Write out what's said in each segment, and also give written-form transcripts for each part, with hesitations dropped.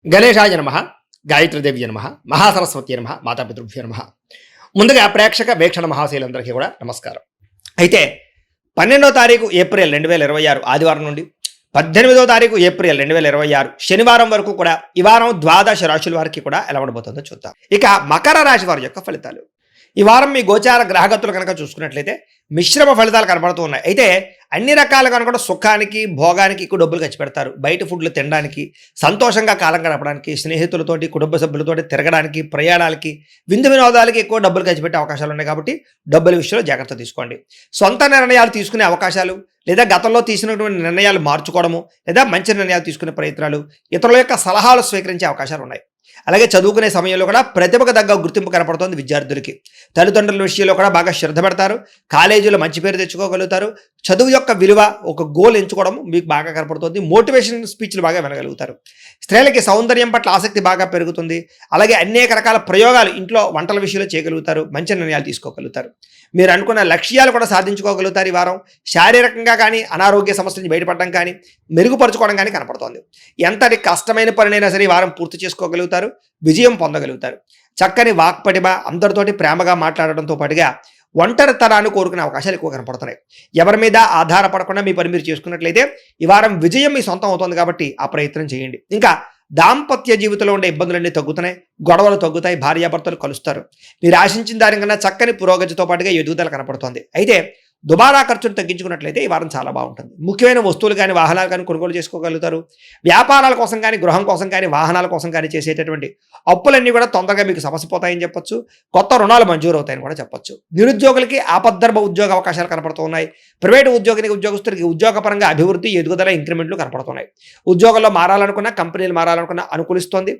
గణేశాయ నమః, గాయత్రీదేవి నమః, మహాసరస్వతి నమః, మాతాపితృభ్యో నమః. ముందుగా ప్రేక్షక వీక్షణ మహాశైలందరికీ కూడా నమస్కారం. అయితే 12వ తారీఖు ఏప్రిల్ 2026 ఆదివారం నుండి 18వ తారీఖు ఏప్రిల్ 2026 శనివారం వరకు కూడా ఈ వారం ద్వాదశ రాశుల వారికి కూడా ఎలా ఉండబోతుందో చూద్దాం. ఇక మకర రాశి వారి యొక్క ఫలితాలు. ఈ వారం మీ గోచార గ్రహగతులు కనుక చూసుకున్నట్లయితే మిశ్రమ ఫలితాలు కనబడుతూ ఉన్నాయి. అయితే అన్ని రకాలుగా కూడా సుఖానికి భోగానికి ఎక్కువ డబ్బులు ఖర్చు పెడతారు. బయట ఫుడ్లు తినడానికి, సంతోషంగా కాలం గడపడానికి, స్నేహితులతోటి కుటుంబ సభ్యులతోటి తిరగడానికి, ప్రయాణాలకి, విందు వినోదాలకి ఎక్కువ డబ్బులు ఖర్చు పెట్టే అవకాశాలు ఉన్నాయి. కాబట్టి డబ్బుల విషయంలో జాగ్రత్త తీసుకోండి. సొంత నిర్ణయాలు తీసుకునే అవకాశాలు, లేదా గతంలో తీసుకున్నటువంటి నిర్ణయాలు మార్చుకోవడము, లేదా మంచి నిర్ణయాలు తీసుకునే ప్రయత్నాలు, ఇతరుల యొక్క సలహాలు స్వీకరించే అవకాశాలు ఉన్నాయి. అలాగే చదువుకునే సమయంలో కూడా ప్రతిభకు తగ్గ గుర్తింపు కనపడుతుంది విద్యార్థులకి. తల్లిదండ్రుల విషయంలో కూడా బాగా శ్రద్ధ పెడతారు. కాలేజీలో మంచి పేరు తెచ్చుకోగలుగుతారు. చదువు యొక్క విలువ, ఒక గోల్ ఎంచుకోవడం మీకు బాగా కనపడుతుంది. మోటివేషన్ స్పీచ్లు బాగా వినగలుగుతారు. స్త్రీలకి సౌందర్యం పట్ల ఆసక్తి బాగా పెరుగుతుంది. అలాగే అనేక రకాల ప్రయోగాలు ఇంట్లో వంటల విషయంలో చేయగలుగుతారు. మంచి నిర్ణయాలు తీసుకోగలుగుతారు. మీరు అనుకున్న లక్ష్యాలు కూడా సాధించుకోగలుగుతారు. ఈ వారం శారీరకంగా కానీ అనారోగ్య సమస్యల నుంచి బయటపడడం కానీ మెరుగుపరచుకోవడం కానీ కనపడుతోంది. ఎంతటి కష్టమైన పనినైనా సరే ఈ వారం పూర్తి చేసుకోగలుగుతారు. విజయం పొందగలుగుతారు. చక్కని వాక్పటిమ, అందరితోటి ప్రేమగా మాట్లాడడంతో పాటుగా ఒంటరితనాన్ని కోరుకునే అవకాశాలు ఎక్కువ కనపడుతున్నాయి. ఎవరి మీద ఆధారపడకుండా మీ పని మీరు చేసుకున్నట్లయితే ఈ వారం విజయం మీ సొంతం అవుతుంది. కాబట్టి ఆ ప్రయత్నం చేయండి. ఇంకా దాంపత్య జీవితంలో ఉండే ఇబ్బందులన్నీ తగ్గుతున్నాయి. గొడవలు తగ్గుతాయి. భార్యాభర్తలు కలుస్తారు. మీరు ఆశించిన దానికన్నా చక్కని పురోగతితో పాటుగా ఎదుగుదల కనపడుతోంది. అయితే దుబారా ఖర్చును తగ్గించుకున్నట్లయితే ఈ వారం చాలా బాగుంటుంది. ముఖ్యమైన వస్తువులు కానీ వాహనాలు కానీ కొనుగోలు చేసుకోగలుగుతారు. వ్యాపారాల కోసం కానీ, గృహం కోసం కానీ, వాహనాల కోసం కానీ చేసేటటువంటి అప్పులన్నీ కూడా తొందరగా మీకు సమసిపోతాయని చెప్పొచ్చు. కొత్త రుణాలు మంజూరు అవుతాయని కూడా చెప్పొచ్చు. నిరుద్యోగులకి ఆపద్ధర్మ ఉద్యోగ అవకాశాలు కనపడుతూ ఉన్నాయి. ప్రైవేటు ఉద్యోగస్తులకి ఉద్యోగపరంగా అభివృద్ధి, ఎదుగుదల, ఇంక్రిమెంట్లు కనపడుతున్నాయి. ఉద్యోగంలో మారాలనుకున్నా, కంపెనీలు మారాలనుకున్నా అనుకూలిస్తోంది.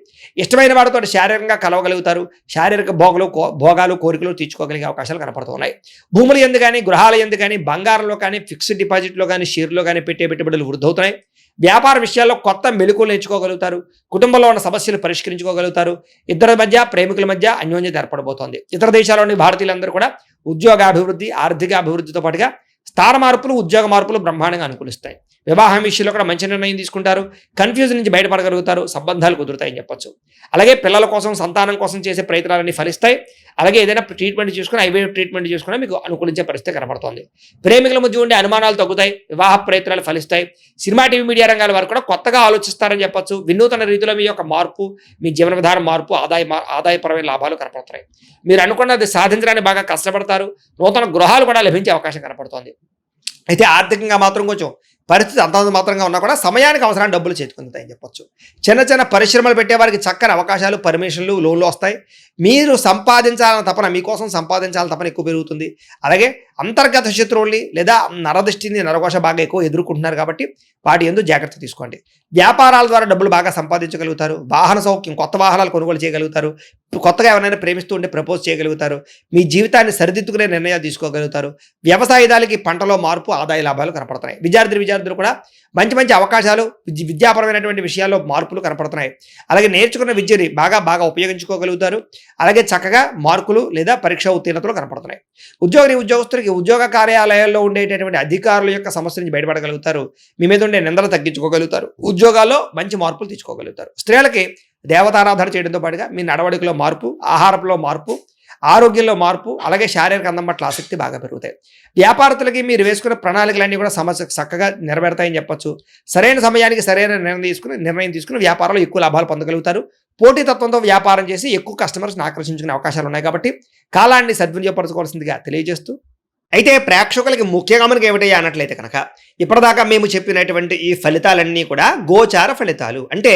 ఇష్టమైన వారితో శారీరకంగా కలవగలుగుతారు. శారీరక భోగాలు, కోరికలు తీర్చుకోగలిగే అవకాశాలు కనపడుతున్నాయి. భూములు ఎందు కానీ, గృహాల కానీ, బంగారంలో కానీ, ఫిక్స్డ్ డిపాజిట్లో కానీ, షేర్లో కానీ పెట్టే పెట్టుబడులు వృద్ధి అవుతున్నాయి. వ్యాపార విషయాల్లో కొత్త మెలకువలు నేర్చుకోగలుగుతారు. కుటుంబంలో ఉన్న సమస్యలు పరిష్కరించుకోగలుగుతారు. ఇద్దరి మధ్య, ప్రేమికుల మధ్య అన్యోన్యత ఏర్పడబోతోంది. ఇతర దేశాల్లోని భారతీయులందరూ కూడా ఉద్యోగాభివృద్ధి, ఆర్థిక అభివృద్ధితో పాటుగా స్థాన మార్పులు, ఉద్యోగ మార్పులు బ్రహ్మాండంగా అనుకూలిస్తాయి. వివాహం విషయంలో కూడా మంచి నిర్ణయం తీసుకుంటారు. కన్ఫ్యూజన్ నుంచి బయటపడగలుగుతారు. సంబంధాలు కుదురుతాయని చెప్పొచ్చు. అలాగే పిల్లల కోసం, సంతానం కోసం చేసే ప్రయత్నాలన్నీ ఫలిస్తాయి. అలాగే ఏదైనా ట్రీట్మెంట్ చేసుకుని, ఐవీఎఫ్ ట్రీట్మెంట్ చేసుకుని మీకు అనుకూలించే పరిస్థితి కనబడుతోంది. ప్రేమికుల మధ్య ఉండే అనుమానాలు తగ్గుతాయి. వివాహ ప్రయత్నాలు ఫలిస్తాయి. సినిమా, టీవీ, మీడియా రంగాల వారు కూడా కొత్తగా ఆలోచిస్తారని చెప్పొచ్చు. వినూతన రీతిలో మీ యొక్క మార్పు, మీ జీవన విధానం మార్పు, ఆదాయపరమైన లాభాలు కనపడుతున్నాయి. మీరు అనుకున్నది సాధించడానికి బాగా కష్టపడతారు. నూతన గృహాలు కూడా లభించే అవకాశం కనపడుతోంది. అయితే ఆర్థికంగా మాత్రం కొంచెం పరిస్థితి అంతంత మాత్రంగా ఉన్నా కూడా సమయానికి అవసరాన్ని డబ్బులు చేతుకుంటాయని చెప్పొచ్చు. చిన్న చిన్న పరిశ్రమలు పెట్టేవారికి చక్కని అవకాశాలు, పర్మిషన్లు, లోన్లు వస్తాయి. మీరు సంపాదించాలని తపన, మీకోసం సంపాదించాలని తపన ఎక్కువ పెరుగుతుంది. అలాగే అంతర్గత శత్రువుల్ని లేదా నరదృష్టిని, నరకోశ బాగా ఎక్కువ ఎదుర్కొంటున్నారు. కాబట్టి వాటి యందు జాగ్రత్త తీసుకోండి. వ్యాపారాల ద్వారా డబ్బులు బాగా సంపాదించగలుగుతారు. వాహన సౌఖ్యం, కొత్త వాహనాలు కొనుగోలు చేయగలుగుతారు. కొత్తగా ఎవరైనా ప్రేమిస్తూ ఉంటే ప్రపోజ్ చేయగలుగుతారు. మీ జీవితాన్ని సరిదిద్దుకునే నిర్ణయాలు తీసుకోగలుగుతారు. వ్యవసాయదారులకి పంటలో మార్పు, ఆదాయ లాభాలు కనపడుతున్నాయి. విద్యార్థులు కూడా మంచి మంచి అవకాశాలు, విద్యాపరమైనటువంటి విషయాల్లో మార్పులు కనపడుతున్నాయి. అలాగే నేర్చుకున్న విద్యని బాగా ఉపయోగించుకోగలుగుతారు. అలాగే చక్కగా మార్కులు లేదా పరీక్షా ఉత్తీర్ణతలు కనపడుతున్నాయి. ఉద్యోగస్తులకి ఉద్యోగ కార్యాలయాల్లో ఉండేటటువంటి అధికారుల యొక్క సమస్య నుంచి బయటపడగలుగుతారు. మీ మీద ఉండే నిందలు తగ్గించుకోగలుగుతారు. ఉద్యోగాల్లో మంచి మార్పులు తెచ్చుకోగలుగుతారు. స్త్రీలకి దేవతారాధన చేయడంతో పాటుగా మీ నడవడికలో మార్పు, ఆహారంలో మార్పు, ఆరోగ్యంలో మార్పు, అలాగే శారీరక అందం పట్ల ఆసక్తి బాగా పెరుగుతాయి. వ్యాపారస్తులకి మీరు వేసుకున్న ప్రణాళికలన్నీ కూడా సమస్య చక్కగా నెరవేరుతాయని చెప్పొచ్చు. సరైన సమయానికి సరైన నిర్ణయం తీసుకుని వ్యాపారంలో ఎక్కువ లాభాలు పొందగలుగుతారు. పోటీతత్వంతో వ్యాపారం చేసి ఎక్కువ కస్టమర్స్ని ఆకర్షించుకునే అవకాశాలు ఉన్నాయి. కాబట్టి కాలాన్ని సద్వినియోగపరచుకోవాల్సిందిగా తెలియజేస్తూ, అయితే ప్రేక్షకులకి ముఖ్యంగా మనకి ఏమిటయ్యా అన్నట్లయితే కనుక ఇప్పటిదాకా మేము చెప్పినటువంటి ఈ ఫలితాలన్నీ కూడా గోచార ఫలితాలు. అంటే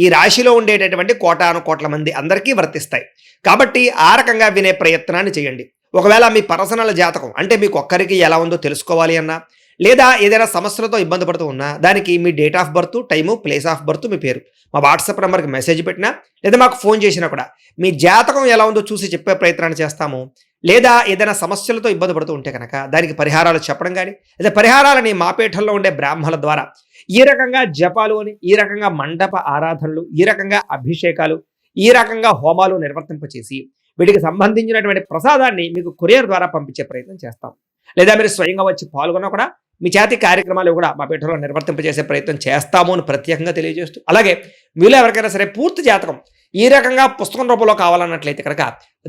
ఈ రాశిలో ఉండేటటువంటి కోటాను కోట్ల మంది అందరికీ వర్తిస్తాయి. కాబట్టి ఆ రకంగా వినే ప్రయత్నాన్ని చేయండి. ఒకవేళ మీ పర్సనల్ జాతకం అంటే మీకు ఒక్కరికి ఎలా ఉందో తెలుసుకోవాలి అన్నా, లేదా ఏదైనా సమస్యలతో ఇబ్బంది పడుతూ ఉన్నా, దానికి మీ date of birth, time, place of birth, మీ పేరు మా వాట్సాప్ నెంబర్కి మెసేజ్ పెట్టినా, లేదా మాకు ఫోన్ చేసినా కూడా మీ జాతకం ఎలా ఉందో చూసి చెప్పే ప్రయత్నాన్ని చేస్తాము. లేదా ఏదైనా సమస్యలతో ఇబ్బంది పడుతూ ఉంటే కనుక దానికి పరిహారాలు చెప్పడం కానీ, లేదా పరిహారాలని మా పీఠంలో ఉండే బ్రాహ్మణుల ద్వారా ఈ రకంగా జపాలు అని, ఈ రకంగా మండప ఆరాధనలు, ఈ రకంగా అభిషేకాలు, ఈ రకంగా హోమాలు నిర్వర్తింపచేసి వీటికి సంబంధించినటువంటి ప్రసాదాన్ని మీకు కొరియర్ ద్వారా పంపించే ప్రయత్నం చేస్తాం. లేదా మీరు స్వయంగా వచ్చి పాల్గొన్నా కూడా మీ చేతి కార్యక్రమాలు కూడా మా పీఠంలో నిర్వర్తింపజేసే ప్రయత్నం చేస్తాము అని ప్రత్యేకంగా తెలియజేస్తూ, అలాగే మీలో ఎవరికైనా సరే పూర్తి జాతకం ఈ రకంగా పుస్తకం రూపంలో కావాలన్నట్లయితే కనుక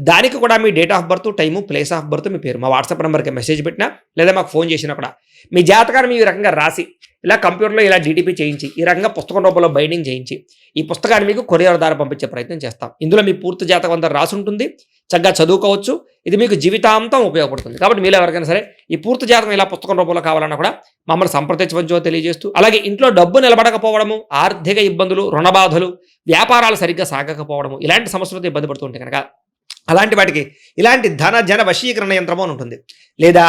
దానికి కూడా మీ date of birth, time, place of birth, మీ పేరు మా వాట్సాప్ నెంబర్కి మెసేజ్ పెట్టినా లేదా మాకు ఫోన్ చేసినా కూడా మీ జాతకాన్ని మీ ఈ రకంగా రాసి ఇలా కంప్యూటర్లో ఇలా డీటీపీ చేయించి ఈ రకంగా పుస్తకం రూపంలో బైండింగ్ చేయించి ఈ పుస్తకాన్ని మీకు కొరియర్ ద్వారా పంపించే ప్రయత్నం చేస్తాం. ఇందులో మీ పూర్తి జాతకం అంతా రాసి ఉంటుంది, చక్కగా చదువుకోవచ్చు. ఇది మీకు జీవితాంతం ఉపయోగపడుతుంది. కాబట్టి మీలో ఎవరికైనా సరే ఈ పూర్తి జాతకం ఇలా పుస్తకం రూపంలో కావాలన్నా కూడా మమ్మల్ని సంప్రదించవచ్చో తెలియజేస్తూ, అలాగే ఇంట్లో డబ్బు నిలబడకపోవడము, ఆర్థిక ఇబ్బందులు, రుణబాధలు, వ్యాపారాలు సరిగ్గా సాగకపోవడము, ఇలాంటి సమస్యలతో ఇబ్బంది పడుతుంటే కనుక అలాంటి వాటికి ఇలాంటి ధన జన వశీకరణ యంత్రము అని ఉంటుంది. లేదా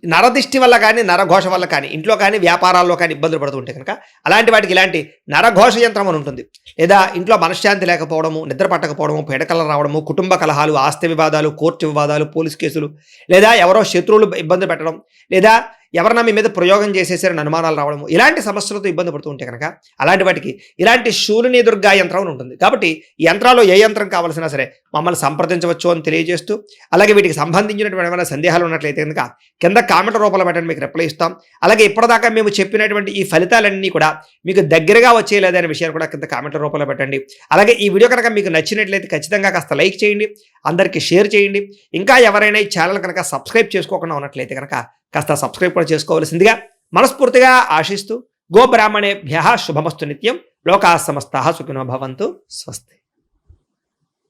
నరదిష్టి వల్ల కానీ, నరఘోష వల్ల కానీ, ఇంట్లో కానీ వ్యాపారాల్లో కానీ ఇబ్బందులు పడుతుంటే కనుక అలాంటి వాటికి ఇలాంటి నరఘోష యంత్రం అని ఉంటుంది. లేదా ఇంట్లో మనశ్శాంతి లేకపోవడము, నిద్ర పట్టకపోవడము, పీడకలు రావడము, కుటుంబ కలహాలు, ఆస్తి వివాదాలు, కోర్టు వివాదాలు, పోలీస్ కేసులు, లేదా ఎవరో శత్రువులు ఇబ్బంది పెట్టడం, లేదా ఎవరన్నా మీ మీద ప్రయోగం చేసేసారని అనుమానాలు రావడము, ఇలాంటి సమస్యలతో ఇబ్బంది పడుతూ ఉంటే కనుక అలాంటి వాటికి ఇలాంటి శూలిని దుర్గా యంత్రం అని ఉంటుంది. కాబట్టి ఈ యంత్రాల్లో ఏ యంత్రం కావాల్సినా సరే మమ్మల్ని సంప్రదించవచ్చు అని తెలియజేస్తూ, అలాగే వీటికి సంబంధించినటువంటి ఏమైనా సందేహాలు ఉన్నట్లయితే కనుక కింద కామెంట్ రూపంలో పెట్టండి, మీకు రిప్లై ఇస్తాం. అలాగే ఇప్పటిదాకా మేము చెప్పినటువంటి ఈ ఫలితాలన్నీ కూడా మీకు దగ్గరగా వచ్చేయలేదనే విషయాన్ని కూడా కింద కామెంట్ రూపంలో పెట్టండి. అలాగే ఈ వీడియో కనుక మీకు నచ్చినట్లయితే ఖచ్చితంగా కాస్త లైక్ చేయండి, అందరికీ షేర్ చేయండి. ఇంకా ఎవరైనా ఈ ఛానల్ కనుక సబ్స్క్రైబ్ చేసుకోకుండా ఉన్నట్లయితే కనుక కాస్త సబ్స్క్రైబ్ కూడా చేసుకోవాల్సిందిగా మనస్ఫూర్తిగా ఆశిస్తూ, గోబ్రాహ్మణేభ్యః శుభమస్తు నిత్యం, లోకాః సమస్తాః సుఖినో భవంతు. స్వస్తి.